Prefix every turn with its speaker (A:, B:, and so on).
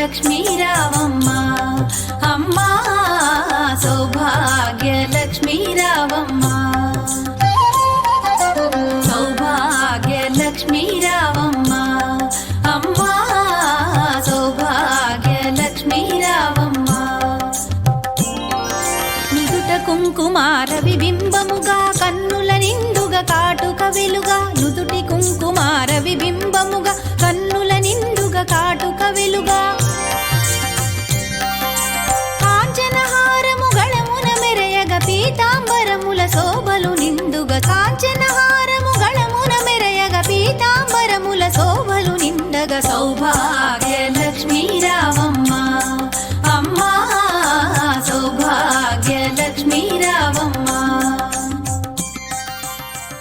A: లక్ష్మీ రావమ్మ అమ్మా సౌభాగ్య లక్ష్మీ రావమ్మ సౌభాగ్య లక్ష్మీ రావమ్మ అమ్మా సౌభాగ్య లక్ష్మీ రావమ్మ నిదుట కుంకుమార